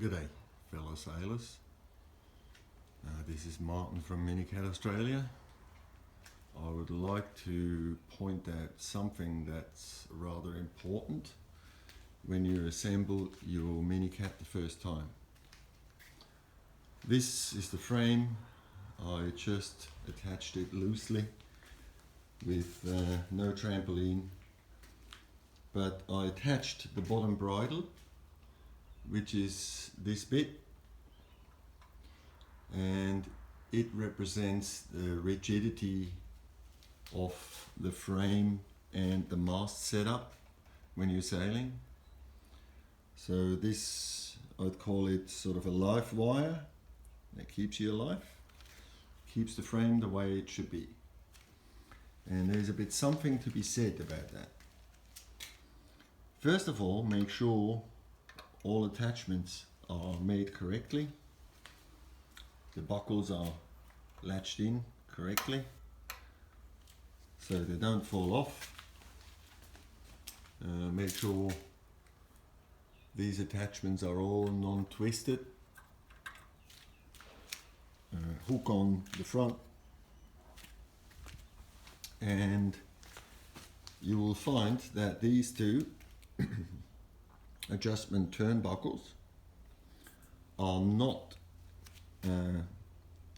G'day fellow sailors, this is Martin from MiniCat Australia. I would like to point out something that's rather important when you assemble your MiniCat the first time. This is the frame. I just attached it loosely with no trampoline, but I attached the bottom bridle, which is this bit, and it represents the rigidity of the frame and the mast setup when you're sailing. So this, I'd call it sort of a life wire that keeps you alive, keeps the frame the way it should be. And there's a bit something to be said about that. First of all, make sure all attachments are made correctly. The buckles are latched in correctly so they don't fall off. Make sure these attachments are all non-twisted. Hook on the front, and you will find that these two adjustment turnbuckles are not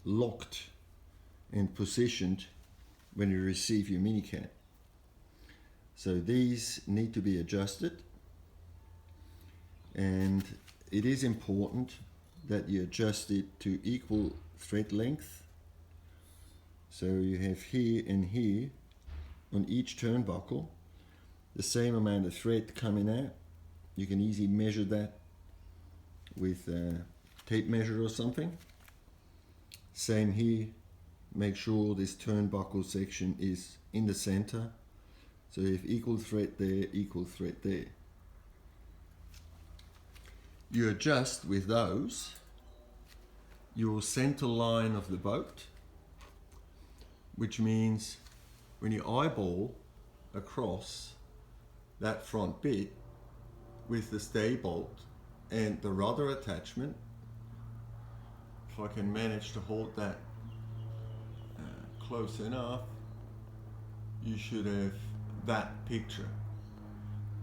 locked and positioned when you receive your MiniCat. So these need to be adjusted, and it is important that you adjust it to equal thread length. So you have here and here on each turnbuckle the same amount of thread coming out. You can easily measure that with a tape measure or something. Same here, make sure this turnbuckle section is in the center. So you have equal thread there, equal thread there. You adjust with those your center line of the boat, which means when you eyeball across that front bit with the stay bolt and the rudder attachment, if I can manage to hold that close enough, you should have that picture.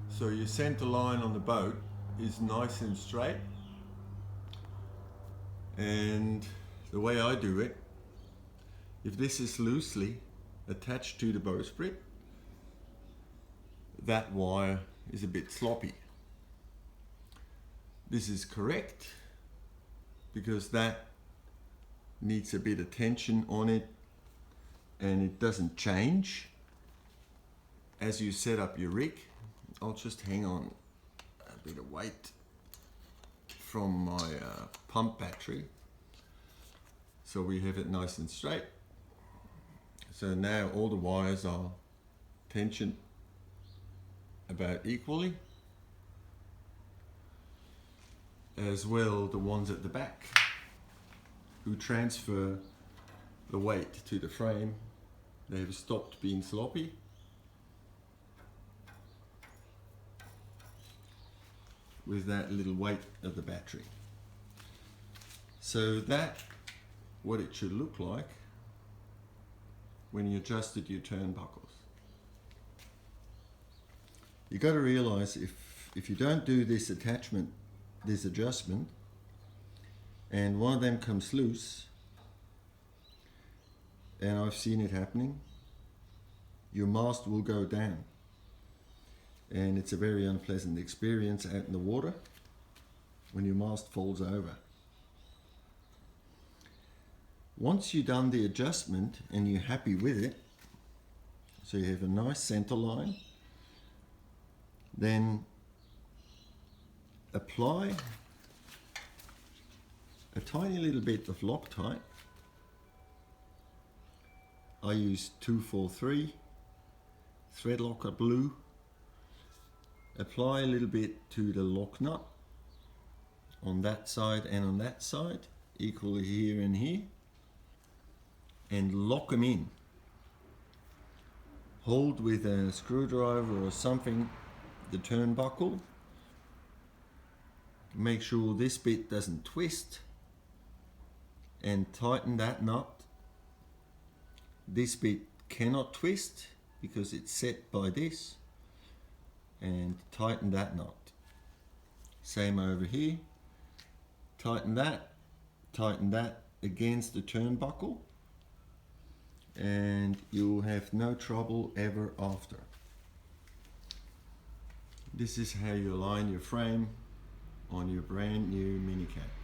So your center line on the boat is nice and straight, and the way I do it, if this is loosely attached to the bowsprit, that wire is a bit sloppy. This is correct because that needs a bit of tension on it, and it doesn't change as you set up your rig. I'll just hang on a bit of weight from my pump battery so we have it nice and straight. So now all the wires are tensioned about equally, as well the ones at the back who transfer the weight to the frame. They have stopped being sloppy. With that little weight of the battery. So that's what it should look like when you adjusted your turnbuckles. You got to realize if you don't do this attachment, this adjustment, and one of them comes loose, and I've seen it happening, your mast will go down. And it's a very unpleasant experience out in the water when your mast falls over. Once you've done the adjustment and you're happy with it, so you have a nice center line, then apply a tiny little bit of Loctite. I use 243 thread locker blue. Apply a little bit to the lock nut on that side and on that side, equally here and here, and lock them in. Hold with a screwdriver or something the turnbuckle make sure this bit doesn't twist, and tighten that knot. This bit cannot twist because it's set by this, and tighten that knot. Same over here, tighten that against the turnbuckle, and you'll have no trouble ever after. This is how you align your frame on your brand new MiniCat.